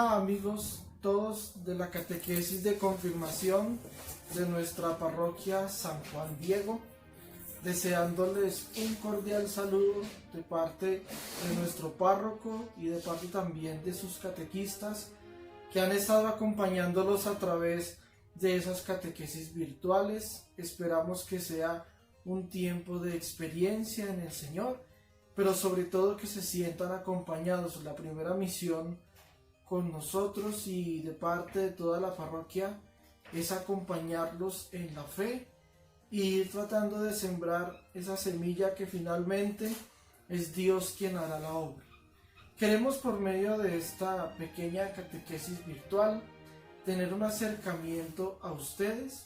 Hola amigos todos de la catequesis de confirmación de nuestra parroquia San Juan Diego, deseándoles un cordial saludo de parte de nuestro párroco y de parte también de sus catequistas que han estado acompañándolos a través de esas catequesis virtuales. Esperamos que sea un tiempo de experiencia en el Señor, pero sobre todo que se sientan acompañados. La primera misión con nosotros y de parte de toda la parroquia es acompañarlos en la fe y ir tratando de sembrar esa semilla que finalmente es Dios quien hará la obra. Queremos por medio de esta pequeña catequesis virtual tener un acercamiento a ustedes,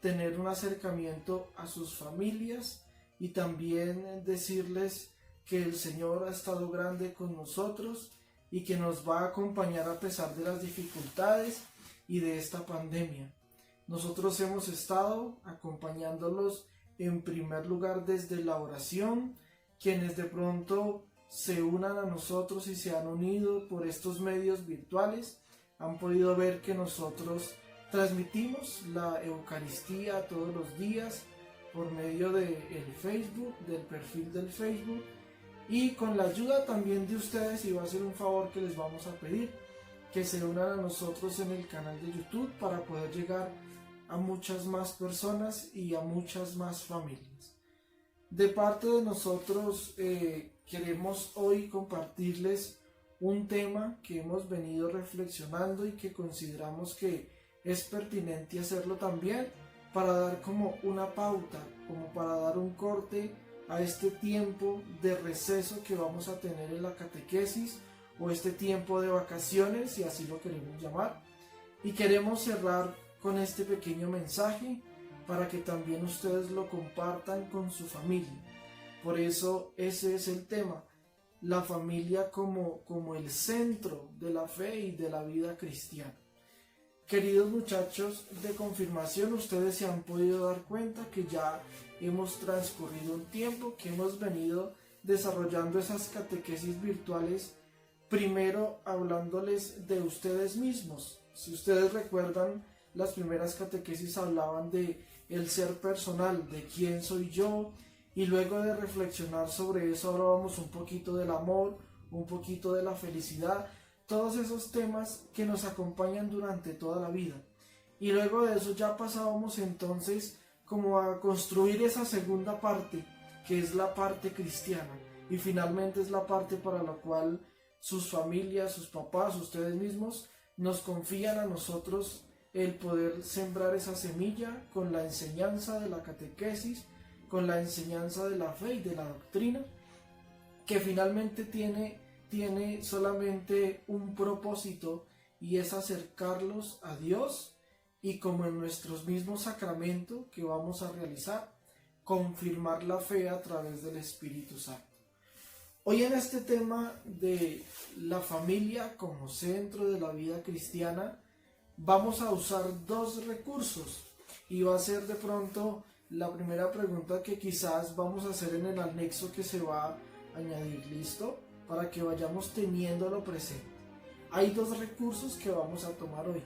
tener un acercamiento a sus familias y también decirles que el Señor ha estado grande con nosotros y que nos va a acompañar a pesar de las dificultades y de esta pandemia. Nosotros hemos estado acompañándolos en primer lugar desde la oración. Quienes de pronto se unan a nosotros y se han unido por estos medios virtuales han podido ver que nosotros transmitimos la Eucaristía todos los días por medio del Facebook, del perfil del Facebook, y con la ayuda también de ustedes, y va a ser un favor que les vamos a pedir, que se unan a nosotros en el canal de YouTube para poder llegar a muchas más personas y a muchas más familias. De parte de nosotros queremos hoy compartirles un tema que hemos venido reflexionando y que consideramos que es pertinente hacerlo también para dar como una pauta, como para dar un corte a este tiempo de receso que vamos a tener en la catequesis, o este tiempo de vacaciones, si así lo queremos llamar. Y queremos cerrar con este pequeño mensaje para que también ustedes lo compartan con su familia. Por eso ese es el tema, la familia como el centro de la fe y de la vida cristiana. Queridos muchachos de confirmación, ustedes se han podido dar cuenta que ya hemos transcurrido un tiempo, que hemos venido desarrollando esas catequesis virtuales, primero hablándoles de ustedes mismos. Si ustedes recuerdan, las primeras catequesis hablaban de el ser personal, de quién soy yo, y luego de reflexionar sobre eso hablábamos un poquito del amor, un poquito de la felicidad, todos esos temas que nos acompañan durante toda la vida. Y luego de eso ya pasábamos entonces como a construir esa segunda parte, que es la parte cristiana, y finalmente es la parte para la cual sus familias, sus papás, ustedes mismos nos confían a nosotros el poder sembrar esa semilla con la enseñanza de la catequesis, con la enseñanza de la fe y de la doctrina, que finalmente tiene solamente un propósito, y es acercarlos a Dios, y como en nuestros mismos sacramentos que vamos a realizar, confirmar la fe a través del Espíritu Santo. Hoy en este tema de la familia como centro de la vida cristiana, vamos a usar dos recursos, y va a ser de pronto la primera pregunta que quizás vamos a hacer en el anexo que se va a añadir, ¿listo? Para que vayamos teniéndolo presente. Hay dos recursos que vamos a tomar hoy.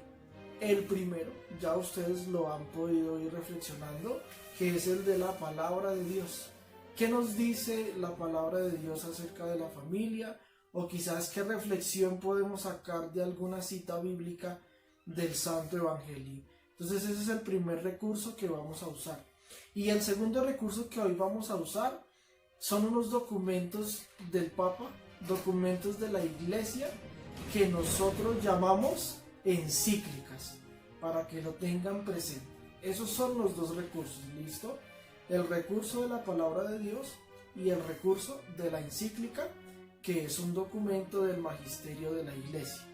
El primero, ya ustedes lo han podido ir reflexionando, que es el de la palabra de Dios. ¿Qué nos dice la palabra de Dios acerca de la familia? O quizás qué reflexión podemos sacar de alguna cita bíblica del Santo Evangelio. Entonces ese es el primer recurso que vamos a usar. Y el segundo recurso que hoy vamos a usar son unos documentos del Papa, documentos de la Iglesia, que nosotros llamamos encíclicas, para que lo tengan presente. Esos son los dos recursos, ¿listo? El recurso de la palabra de Dios y el recurso de la encíclica, que es un documento del magisterio de la Iglesia.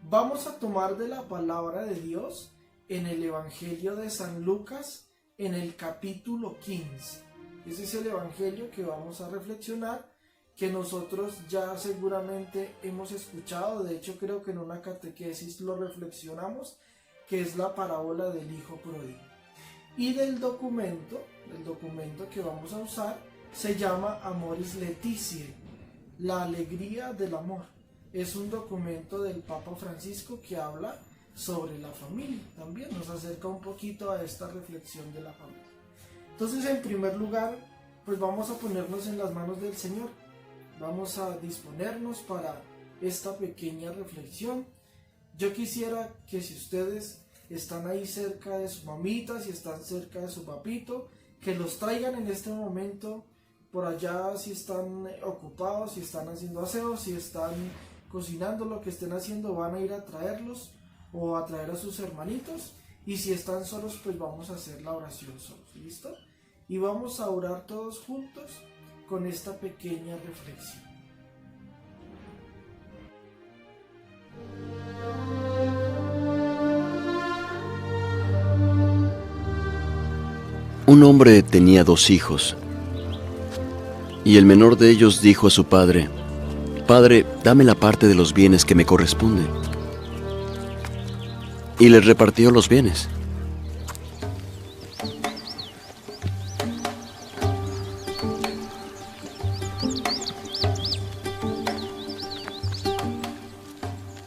Vamos a tomar de la palabra de Dios en el Evangelio de San Lucas, en el capítulo 15. Ese es el Evangelio que vamos a reflexionar, que nosotros ya seguramente hemos escuchado. De hecho, creo que en una catequesis lo reflexionamos, que es la parábola del hijo pródigo. Y el documento que vamos a usar se llama Amoris Laetitia, la alegría del amor. es un documento del Papa Francisco que habla sobre la familia. También nos acerca un poquito a esta reflexión de la familia. Entonces, en primer lugar, pues vamos a ponernos en las manos del Señor. Vamos a disponernos para esta pequeña reflexión. Yo quisiera que si ustedes están ahí cerca de su mamita, si están cerca de su papito, que los traigan en este momento por allá, si están ocupados, si están haciendo aseo, si están cocinando, lo que estén haciendo, van a ir a traerlos o a traer a sus hermanitos. Y si están solos, pues vamos a hacer la oración solos, ¿listo? Y vamos a orar todos juntos con esta pequeña reflexión. Un hombre tenía 2 hijos, y el menor de ellos dijo a su padre: «Padre, dame la parte de los bienes que me corresponde». Y les repartió los bienes.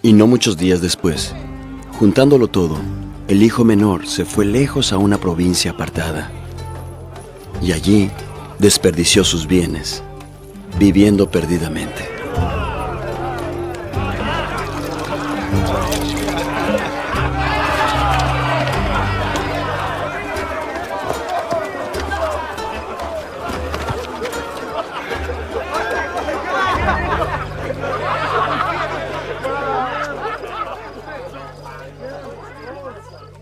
Y no muchos días después, juntándolo todo, el hijo menor se fue lejos a una provincia apartada. Y allí desperdició sus bienes, viviendo perdidamente.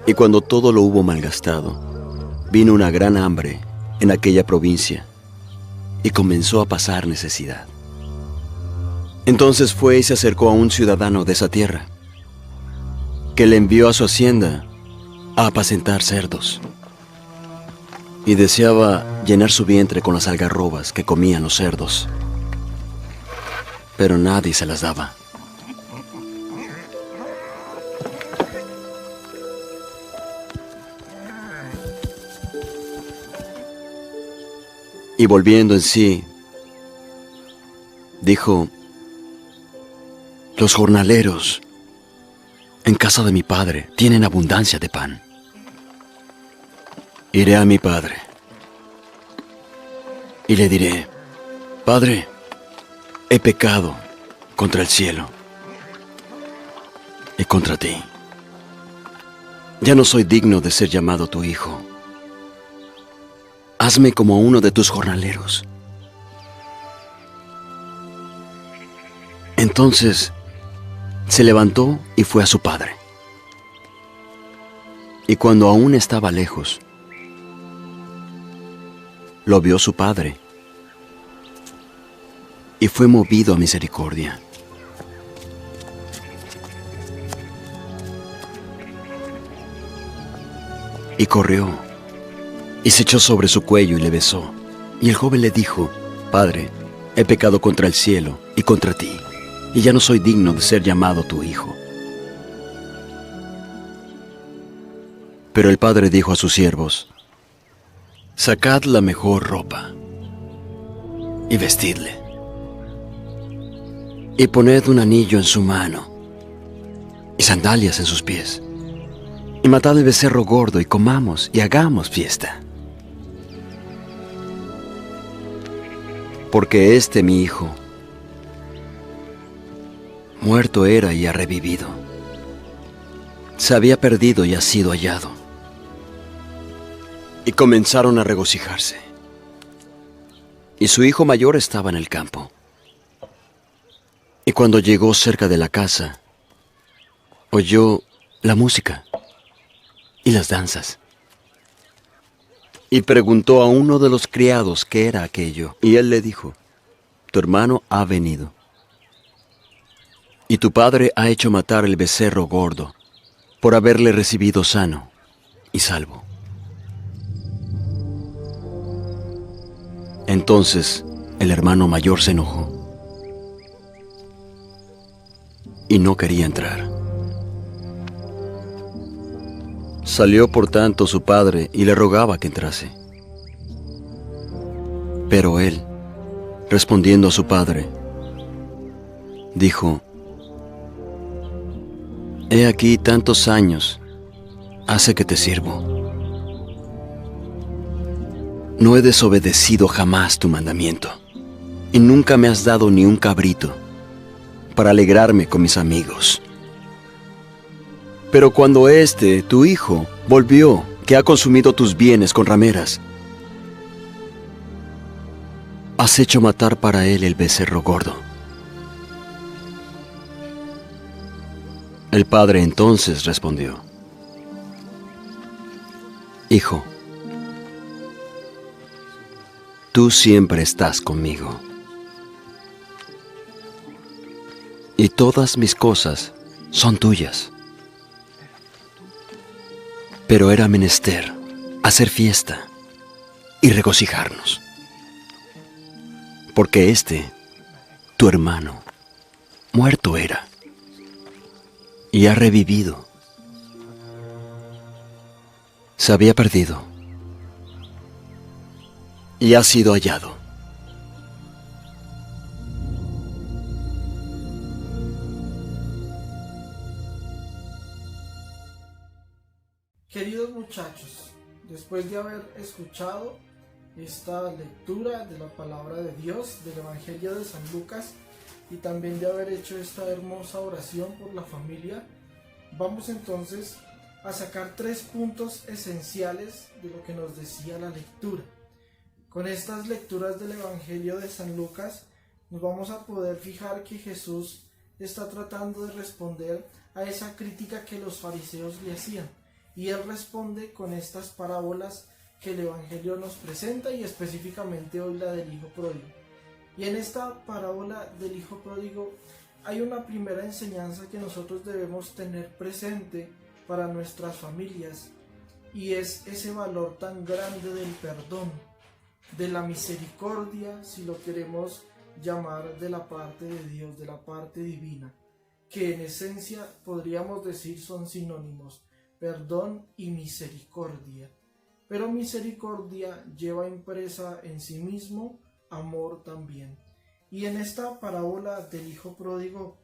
Y cuando todo lo hubo malgastado, vino una gran hambre en aquella provincia, y comenzó a pasar necesidad. Entonces fue y se acercó a un ciudadano de esa tierra, que le envió a su hacienda a apacentar cerdos, y deseaba llenar su vientre con las algarrobas que comían los cerdos, pero nadie se las daba. Y volviendo en sí, dijo: «Los jornaleros en casa de mi padre tienen abundancia de pan. Iré a mi padre y le diré: Padre, he pecado contra el cielo y contra ti. Ya no soy digno de ser llamado tu hijo. Hazme como uno de tus jornaleros». Entonces se levantó y fue a su padre. Y cuando aún estaba lejos, lo vio su padre y fue movido a misericordia. Y corrió y se echó sobre su cuello y le besó. Y el joven le dijo: «Padre, he pecado contra el cielo y contra ti, y ya no soy digno de ser llamado tu hijo». Pero el padre dijo a sus siervos: «Sacad la mejor ropa y vestidle, y poned un anillo en su mano y sandalias en sus pies, y matad el becerro gordo y comamos y hagamos fiesta. Porque este mi hijo muerto era y ha revivido, se había perdido y ha sido hallado». Y comenzaron a regocijarse. Y su hijo mayor estaba en el campo. Y cuando llegó cerca de la casa, oyó la música y las danzas. Y preguntó a uno de los criados qué era aquello. Y él le dijo: «Tu hermano ha venido, y tu padre ha hecho matar el becerro gordo por haberle recibido sano y salvo». Entonces el hermano mayor se enojó y no quería entrar. Salió por tanto su padre y le rogaba que entrase. Pero él, respondiendo a su padre, dijo: He aquí tantos años hace que te sirvo. No he desobedecido jamás tu mandamiento, y nunca me has dado ni un cabrito para alegrarme con mis amigos. Pero cuando tu hijo, volvió, que ha consumido tus bienes con rameras, has hecho matar para él el becerro gordo. El padre entonces respondió: Hijo, tú siempre estás conmigo, y todas mis cosas son tuyas. Pero era menester hacer fiesta y regocijarnos, porque tu hermano, muerto era, y ha revivido. Se había perdido, y ha sido hallado. Queridos muchachos, después de haber escuchado esta lectura de la palabra de Dios, del Evangelio de San Lucas, y también de haber hecho esta hermosa oración por la familia, vamos entonces a sacar 3 puntos esenciales de lo que nos decía la lectura. Con estas lecturas del Evangelio de San Lucas nos vamos a poder fijar que Jesús está tratando de responder a esa crítica que los fariseos le hacían, y él responde con estas parábolas que el Evangelio nos presenta, y específicamente hoy la del Hijo Pródigo. Y en esta parábola del Hijo Pródigo hay una primera enseñanza que nosotros debemos tener presente para nuestras familias, y es ese valor tan grande del perdón, de la misericordia, si lo queremos llamar, de la parte de Dios, de la parte divina, que en esencia podríamos decir son sinónimos: perdón y misericordia. Pero misericordia lleva impresa en sí mismo amor también. Y en esta parábola del Hijo Pródigo,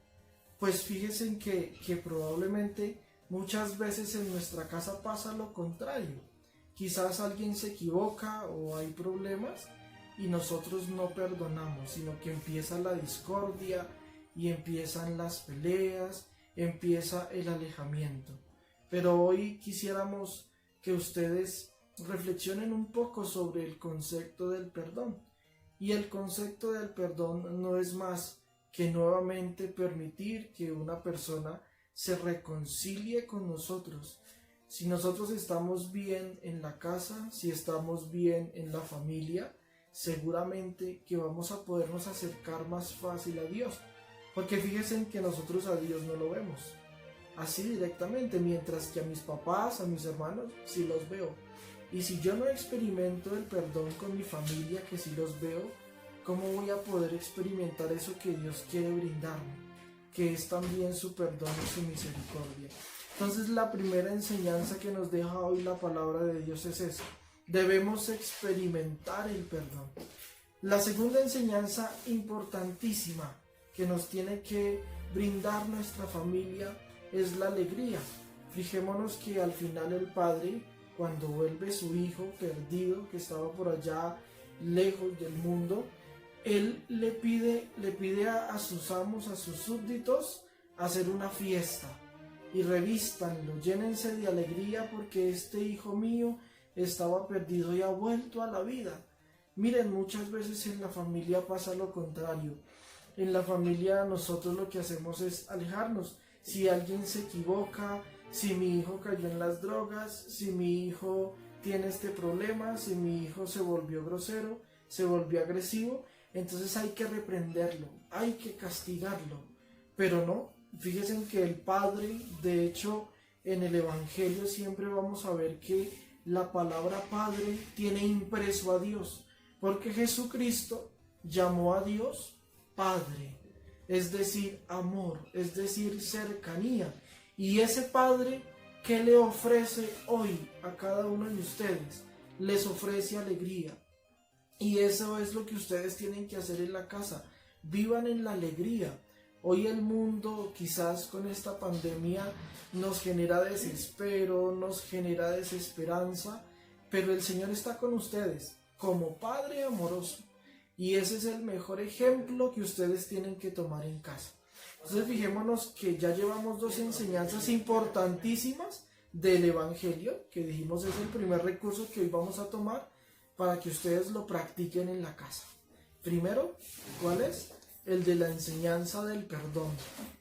pues fíjense que probablemente muchas veces en nuestra casa pasa lo contrario. Quizás alguien se equivoca o hay problemas y nosotros no perdonamos, sino que empieza la discordia y empiezan las peleas, empieza el alejamiento. Pero hoy quisiéramos que ustedes reflexionen un poco sobre el concepto del perdón. Y el concepto del perdón no es más que nuevamente permitir que una persona se reconcilie con nosotros. Si nosotros estamos bien en la casa, si estamos bien en la familia, seguramente que vamos a podernos acercar más fácil a Dios. Porque fíjense que nosotros a Dios no lo vemos así directamente, mientras que a mis papás, a mis hermanos, sí los veo. Y si yo no experimento el perdón con mi familia, que sí los veo, ¿cómo voy a poder experimentar eso que Dios quiere brindarme? Que es también su perdón y su misericordia. Entonces la primera enseñanza que nos deja hoy la palabra de Dios es esa: debemos experimentar el perdón. La segunda enseñanza importantísima que nos tiene que brindar nuestra familia es la alegría. Fijémonos que al final el padre, cuando vuelve su hijo perdido, que estaba por allá lejos del mundo, él le pide a sus amos, a sus súbditos, hacer una fiesta, y revístanlo, llénense de alegría, porque este hijo mío estaba perdido y ha vuelto a la vida. Miren, muchas veces en la familia pasa lo contrario. En la familia nosotros lo que hacemos es alejarnos. Si alguien se equivoca, si mi hijo cayó en las drogas, si mi hijo tiene este problema, si mi hijo se volvió grosero, se volvió agresivo, entonces hay que reprenderlo, hay que castigarlo. Pero no, fíjense que el Padre, de hecho, en el Evangelio siempre vamos a ver que la palabra Padre tiene impreso a Dios, porque Jesucristo llamó a Dios Padre, es decir, amor, es decir, cercanía. Y ese Padre, ¿qué le ofrece hoy a cada uno de ustedes? Les ofrece alegría. Y eso es lo que ustedes tienen que hacer en la casa. Vivan en la alegría. Hoy el mundo quizás con esta pandemia nos genera desespero, nos genera desesperanza, pero el Señor está con ustedes como Padre amoroso y ese es el mejor ejemplo que ustedes tienen que tomar en casa. Entonces fijémonos que ya llevamos dos enseñanzas importantísimas del Evangelio, que dijimos es el primer recurso que hoy vamos a tomar para que ustedes lo practiquen en la casa. Primero, ¿cuál es? El de la enseñanza del perdón.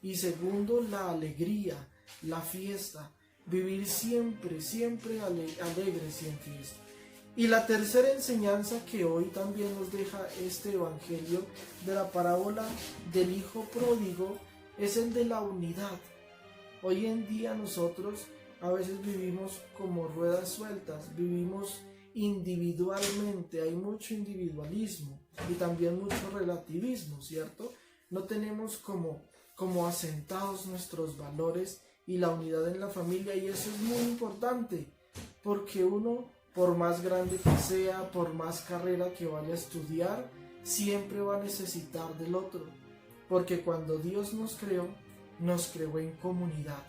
Y segundo, la alegría, la fiesta, vivir siempre, siempre alegres y en fiesta. Y la tercera enseñanza que hoy también nos deja este Evangelio de la parábola del Hijo Pródigo es el de la unidad. Hoy en día nosotros a veces vivimos como ruedas sueltas, vivimos individualmente, hay mucho individualismo y también mucho relativismo, ¿cierto? No tenemos como asentados nuestros valores y la unidad en la familia y eso es muy importante porque uno, por más grande que sea, por más carrera que vaya a estudiar, siempre va a necesitar del otro, porque cuando Dios nos creó en comunidad.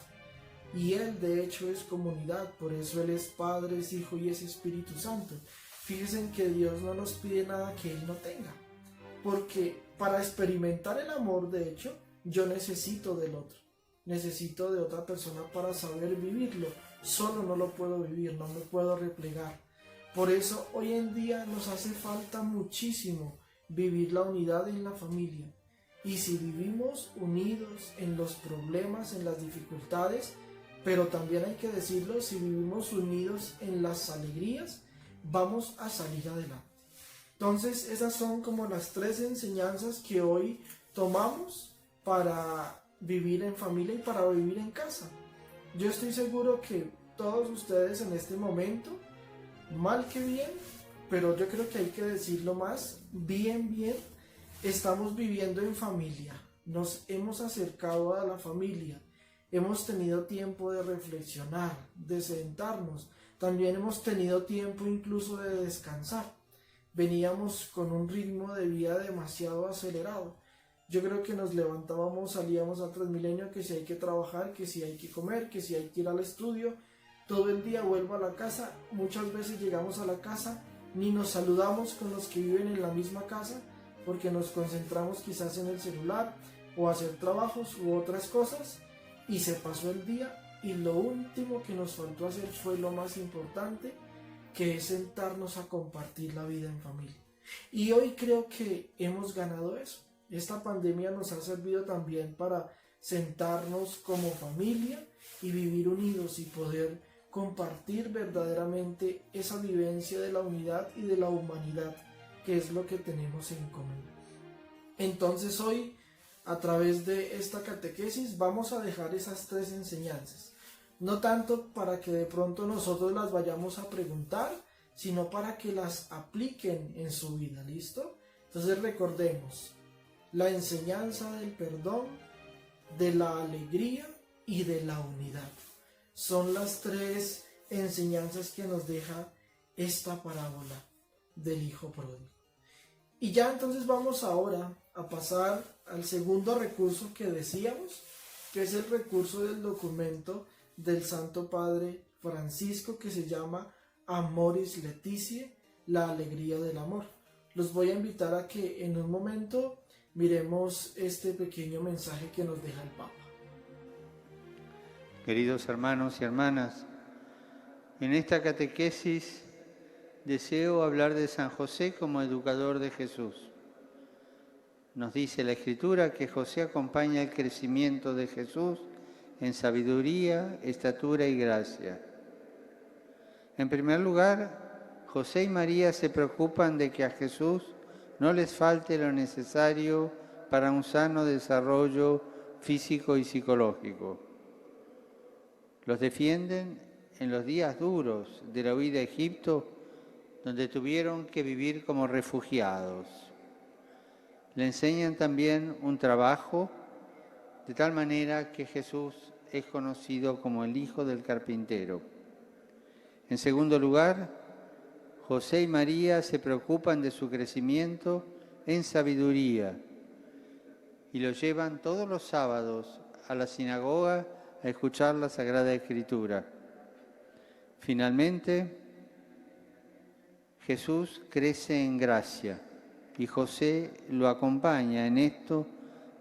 Y Él de hecho es comunidad, por eso Él es Padre, es Hijo y es Espíritu Santo. Fíjense que Dios no nos pide nada que Él no tenga, porque para experimentar el amor, de hecho, yo necesito del otro, necesito de otra persona para saber vivirlo. Solo no lo puedo vivir, no me puedo replegar. Por eso hoy en día nos hace falta muchísimo vivir la unidad en la familia. Y si vivimos unidos en los problemas, en las dificultades, pero también hay que decirlo, si vivimos unidos en las alegrías, vamos a salir adelante. Entonces esas son como las tres enseñanzas que hoy tomamos para vivir en familia y para vivir en casa. Yo estoy seguro que todos ustedes en este momento, mal que bien, pero yo creo que hay que decirlo más, bien, estamos viviendo en familia. Nos hemos acercado a la familia. Hemos tenido tiempo de reflexionar, de sentarnos. También hemos tenido tiempo incluso de descansar. Veníamos con un ritmo de vida demasiado acelerado. Yo creo que nos levantábamos, salíamos a Transmilenio, que si hay que trabajar, que si hay que comer, que si hay que ir al estudio. Todo el día vuelvo a la casa. Muchas veces llegamos a la casa, ni nos saludamos con los que viven en la misma casa, porque nos concentramos quizás en el celular o hacer trabajos u otras cosas. Y se pasó el día y lo último que nos faltó hacer fue lo más importante, que es sentarnos a compartir la vida en familia. Y hoy creo que hemos ganado eso. Esta pandemia nos ha servido también para sentarnos como familia y vivir unidos y poder compartir verdaderamente esa vivencia de la unidad y de la humanidad, que es lo que tenemos en común. Entonces hoy, a través de esta catequesis, vamos a dejar esas tres enseñanzas. No tanto para que de pronto nosotros las vayamos a preguntar, sino para que las apliquen en su vida, ¿listo? Entonces recordemos, la enseñanza del perdón, de la alegría y de la unidad. Son las tres enseñanzas que nos deja esta parábola del Hijo Pródigo. Y ya entonces vamos ahora a pasar al segundo recurso que decíamos, que es el recurso del documento del Santo Padre Francisco, que se llama Amoris Laetitia, la alegría del amor. Los voy a invitar a que en un momento miremos este pequeño mensaje que nos deja el Papa. Queridos hermanos y hermanas, en esta catequesis deseo hablar de San José como educador de Jesús. Nos dice la Escritura que José acompaña el crecimiento de Jesús en sabiduría, estatura y gracia. En primer lugar, José y María se preocupan de que a Jesús no les falte lo necesario para un sano desarrollo físico y psicológico. Los defienden en los días duros de la huida a Egipto, donde tuvieron que vivir como refugiados. Le enseñan también un trabajo, de tal manera que Jesús es conocido como el Hijo del Carpintero. En segundo lugar, José y María se preocupan de su crecimiento en sabiduría y lo llevan todos los sábados a la sinagoga a escuchar la Sagrada Escritura. Finalmente, Jesús crece en gracia y José lo acompaña en esto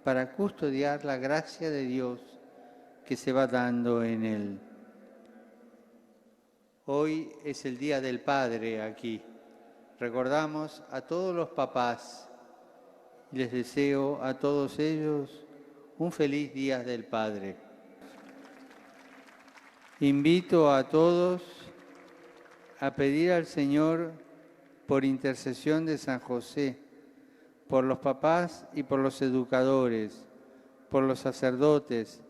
para custodiar la gracia de Dios que se va dando en él. Hoy es el Día del Padre aquí. Recordamos a todos los papás y les deseo a todos ellos un feliz Día del Padre. Invito a todos a pedir al Señor, por intercesión de San José, por los papás y por los educadores, por los sacerdotes,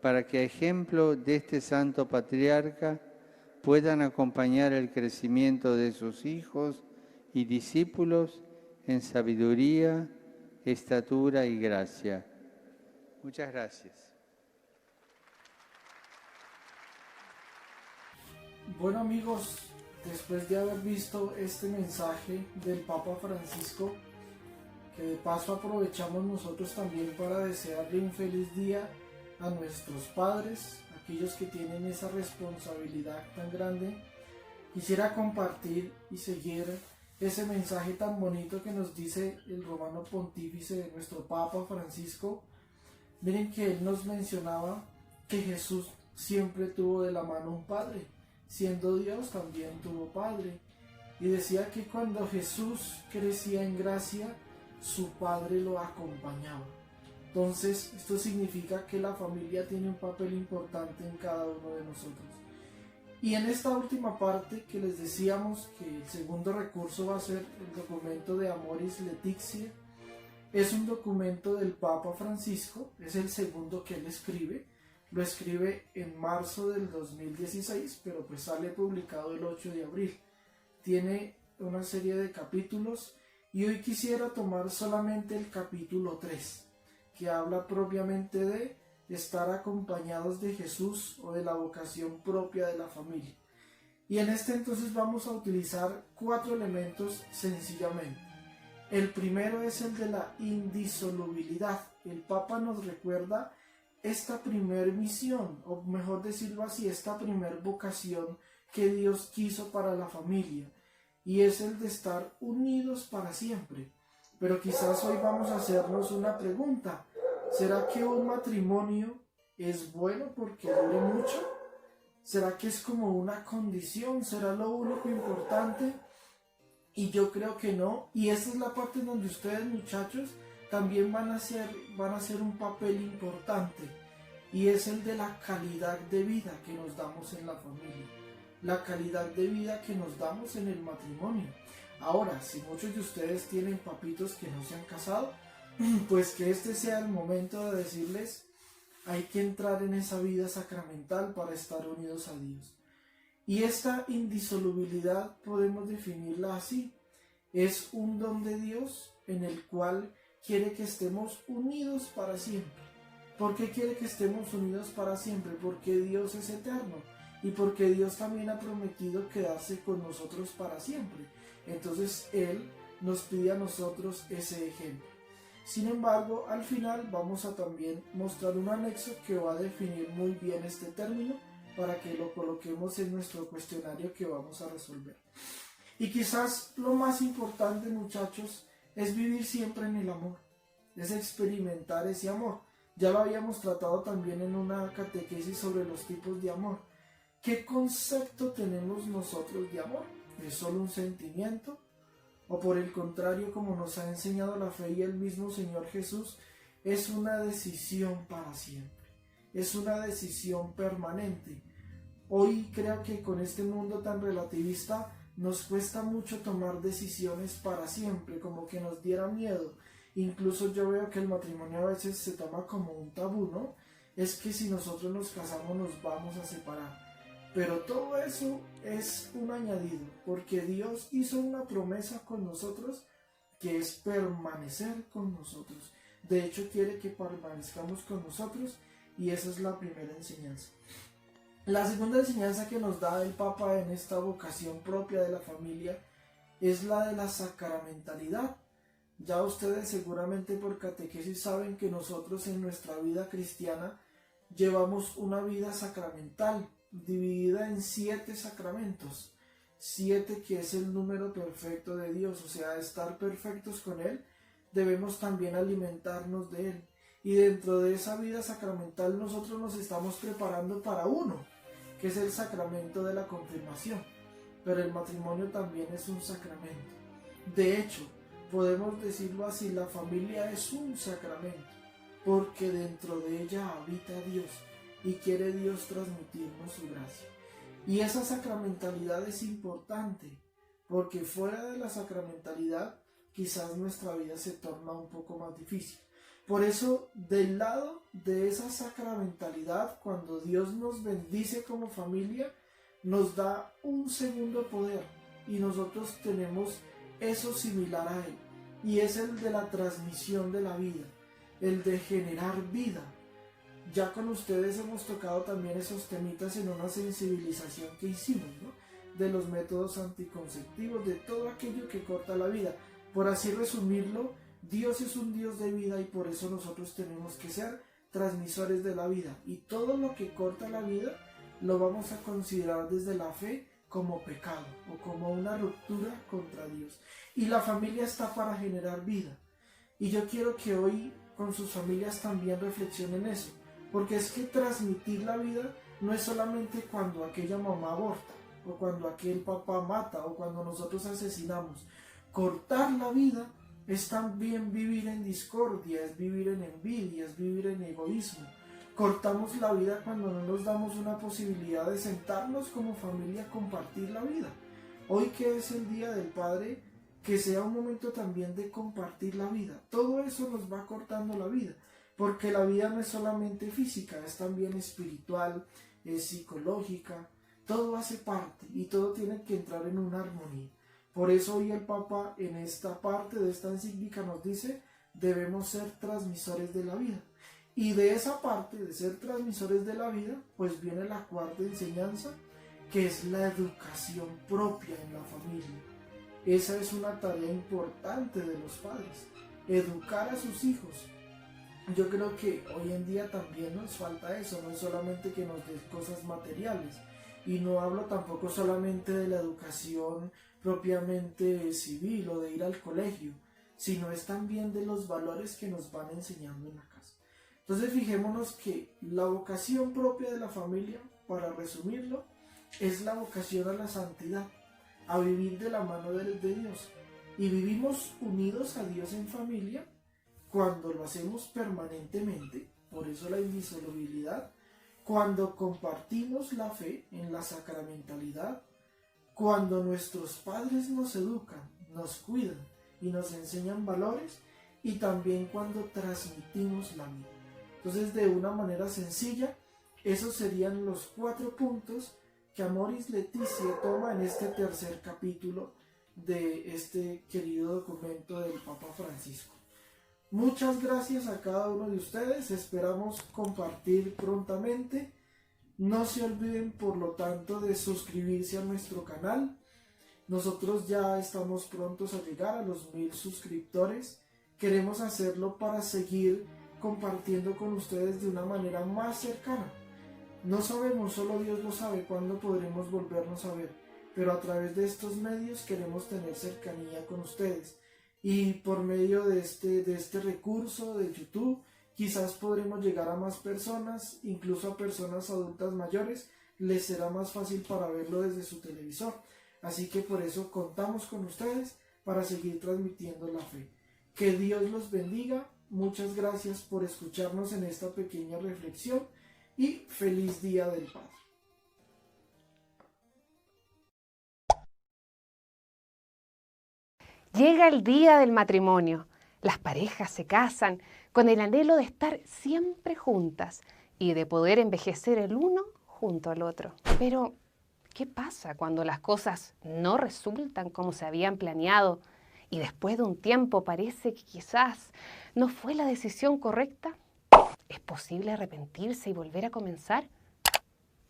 para que a ejemplo de este santo patriarca puedan acompañar el crecimiento de sus hijos y discípulos en sabiduría, estatura y gracia. Muchas gracias. Bueno amigos, después de haber visto este mensaje del Papa Francisco, que de paso aprovechamos nosotros también para desearle un feliz día a nuestros padres, aquellos que tienen esa responsabilidad tan grande, quisiera compartir y seguir ese mensaje tan bonito que nos dice el romano pontífice de nuestro Papa Francisco. Miren que él nos mencionaba que Jesús siempre tuvo de la mano un padre, siendo Dios también tuvo padre, y decía que cuando Jesús crecía en gracia, su padre lo acompañaba. Entonces, esto significa que la familia tiene un papel importante en cada uno de nosotros. Y en esta última parte que les decíamos que el segundo recurso va a ser el documento de Amoris Laetitia, es un documento del Papa Francisco, es el segundo que él escribe, lo escribe en marzo del 2016, pero pues sale publicado el 8 de abril. Tiene una serie de capítulos y hoy quisiera tomar solamente el capítulo 3, que habla propiamente de estar acompañados de Jesús o de la vocación propia de la familia. Y en este entonces vamos a utilizar 4 elementos sencillamente. El primero es el de la indisolubilidad. El Papa nos recuerda esta primer misión, o mejor decirlo así, esta primer vocación que Dios quiso para la familia, y es el de estar unidos para siempre. Pero quizás hoy vamos a hacernos una pregunta: ¿será que un matrimonio es bueno porque dure mucho? ¿Será que es como una condición? ¿Será lo único importante? Y yo creo que no, y esta es la parte en donde ustedes, muchachos, también van a hacer un papel importante, y es el de la calidad de vida que nos damos en la familia, la calidad de vida que nos damos en el matrimonio. Ahora, si muchos de ustedes tienen papitos que no se han casado, pues que este sea el momento de decirles: hay que entrar en esa vida sacramental para estar unidos a Dios. Y esta indisolubilidad podemos definirla así: es un don de Dios en el cual quiere que estemos unidos para siempre. ¿Por qué quiere que estemos unidos para siempre? Porque Dios es eterno y porque Dios también ha prometido quedarse con nosotros para siempre. Entonces Él nos pide a nosotros ese ejemplo. Sin embargo, al final vamos a también mostrar un anexo que va a definir muy bien este término para que lo coloquemos en nuestro cuestionario que vamos a resolver. Y quizás lo más importante, muchachos, es vivir siempre en el amor, es experimentar ese amor. Ya lo habíamos tratado también en una catequesis sobre los tipos de amor. ¿Qué concepto tenemos nosotros de amor? ¿Es solo un sentimiento? ¿O por el contrario, como nos ha enseñado la fe y el mismo Señor Jesús, es una decisión para siempre? Es una decisión permanente. Hoy creo que con este mundo tan relativista nos cuesta mucho tomar decisiones para siempre, como que nos diera miedo. Incluso yo veo que el matrimonio a veces se toma como un tabú, ¿no? Es que si nosotros nos casamos nos vamos a separar. Pero todo eso es un añadido, porque Dios hizo una promesa con nosotros que es permanecer con nosotros. De hecho, quiere que permanezcamos con nosotros, y esa es la primera enseñanza. La segunda enseñanza que nos da el Papa en esta vocación propia de la familia es la de la sacramentalidad. Ya ustedes seguramente por catequesis saben que nosotros en nuestra vida cristiana llevamos una vida sacramental, dividida en 7 sacramentos. 7 que es el número perfecto de Dios, o sea, estar perfectos con Él, debemos también alimentarnos de Él. Y dentro de esa vida sacramental nosotros nos estamos preparando para uno, que es el sacramento de la confirmación. Pero el matrimonio también es un sacramento. De hecho, podemos decirlo así, la familia es un sacramento, porque dentro de ella habita Dios y quiere Dios transmitirnos su gracia. Y esa sacramentalidad es importante, porque fuera de la sacramentalidad quizás nuestra vida se torna un poco más difícil. Por eso, del lado de esa sacramentalidad, cuando Dios nos bendice como familia, nos da un segundo poder y nosotros tenemos eso similar a Él, y es el de la transmisión de la vida, el de generar vida. Ya con ustedes hemos tocado también esos temitas en una sensibilización que hicimos, ¿no? De los métodos anticonceptivos, de todo aquello que corta la vida. Por así resumirlo, Dios es un Dios de vida y por eso nosotros tenemos que ser transmisores de la vida. Y todo lo que corta la vida lo vamos a considerar desde la fe como pecado o como una ruptura contra Dios. Y la familia está para generar vida. Y yo quiero que hoy con sus familias también reflexionen eso. Porque es que transmitir la vida no es solamente cuando aquella mamá aborta, o cuando aquel papá mata, o cuando nosotros asesinamos. Cortar la vida es también vivir en discordia, es vivir en envidia, es vivir en egoísmo. Cortamos la vida cuando no nos damos una posibilidad de sentarnos como familia a compartir la vida. Hoy que es el Día del Padre, que sea un momento también de compartir la vida. Todo eso nos va cortando la vida. Porque la vida no es solamente física, es también espiritual, es psicológica, todo hace parte y todo tiene que entrar en una armonía. Por eso hoy el Papa en esta parte de esta encíclica nos dice, debemos ser transmisores de la vida. Y de esa parte de ser transmisores de la vida, pues viene la cuarta enseñanza, que es la educación propia en la familia. Esa es una tarea importante de los padres, educar a sus hijos. Yo creo que hoy en día también nos falta eso, no es solamente que nos den cosas materiales, y no hablo tampoco solamente de la educación propiamente civil o de ir al colegio, sino es también de los valores que nos van enseñando en la casa. Entonces fijémonos que la vocación propia de la familia, para resumirlo, es la vocación a la santidad, a vivir de la mano de Dios, y vivimos unidos a Dios en familia cuando lo hacemos permanentemente, por eso la indisolubilidad, cuando compartimos la fe en la sacramentalidad, cuando nuestros padres nos educan, nos cuidan y nos enseñan valores, y también cuando transmitimos la vida. Entonces, de una manera sencilla, esos serían los 4 puntos que Amoris Laetitia toma en este tercer capítulo de este querido documento del Papa Francisco. Muchas gracias a cada uno de ustedes, esperamos compartir prontamente. No se olviden, por lo tanto, de suscribirse a nuestro canal. Nosotros ya estamos prontos a llegar a los 1000 suscriptores. Queremos hacerlo para seguir compartiendo con ustedes de una manera más cercana. No sabemos, solo Dios lo sabe, cuándo podremos volvernos a ver, pero a través de estos medios queremos tener cercanía con ustedes. Y por medio de este recurso de YouTube, quizás podremos llegar a más personas, incluso a personas adultas mayores, les será más fácil para verlo desde su televisor. Así que por eso contamos con ustedes para seguir transmitiendo la fe. Que Dios los bendiga, muchas gracias por escucharnos en esta pequeña reflexión y feliz Día del Padre. Llega el día del matrimonio. Las parejas se casan con el anhelo de estar siempre juntas y de poder envejecer el uno junto al otro. Pero, ¿qué pasa cuando las cosas no resultan como se habían planeado y después de un tiempo parece que quizás no fue la decisión correcta? ¿Es posible arrepentirse y volver a comenzar?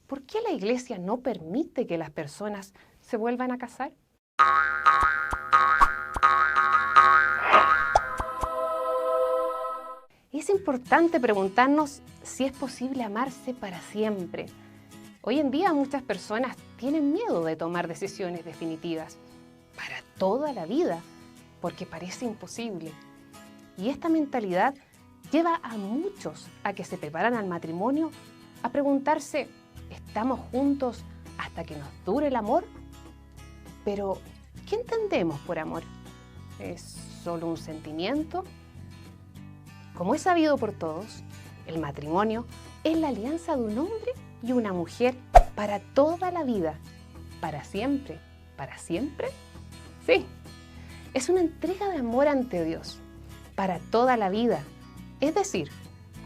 ¿Por qué la Iglesia no permite que las personas se vuelvan a casar? Es importante preguntarnos si es posible amarse para siempre. Hoy en día muchas personas tienen miedo de tomar decisiones definitivas para toda la vida, porque parece imposible. Y esta mentalidad lleva a muchos a que se preparan al matrimonio a preguntarse, ¿estamos juntos hasta que nos dure el amor? Pero, ¿qué entendemos por amor? ¿Es solo un sentimiento? Como es sabido por todos, el matrimonio es la alianza de un hombre y una mujer para toda la vida, para siempre. ¿Para siempre? Sí, es una entrega de amor ante Dios, para toda la vida, es decir,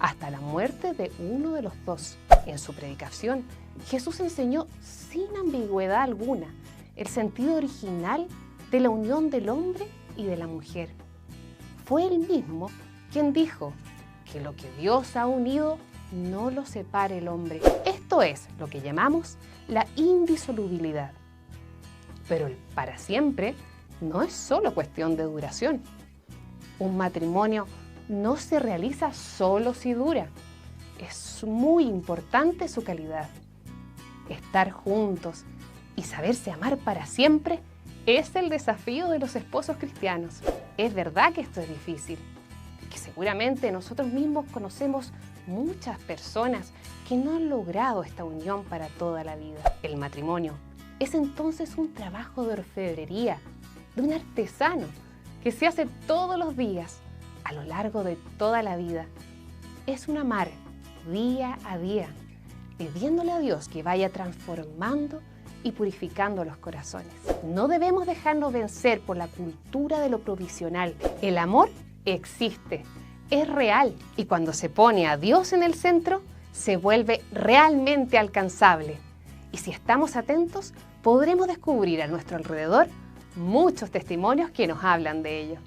hasta la muerte de uno de los dos. En su predicación, Jesús enseñó sin ambigüedad alguna el sentido original de la unión del hombre y de la mujer. Fue él mismo quien dijo que lo que Dios ha unido no lo separe el hombre. Esto es lo que llamamos la indisolubilidad. Pero el para siempre no es solo cuestión de duración. Un matrimonio no se realiza solo si dura. Es muy importante su calidad. Estar juntos y saberse amar para siempre es el desafío de los esposos cristianos. Es verdad que esto es difícil, que seguramente nosotros mismos conocemos muchas personas que no han logrado esta unión para toda la vida. El matrimonio es entonces un trabajo de orfebrería, de un artesano que se hace todos los días a lo largo de toda la vida. Es un amar día a día, pidiéndole a Dios que vaya transformando y purificando los corazones. No debemos dejarnos vencer por la cultura de lo provisional. El amor existe, es real, y cuando se pone a Dios en el centro, se vuelve realmente alcanzable. Y si estamos atentos, podremos descubrir a nuestro alrededor muchos testimonios que nos hablan de ello.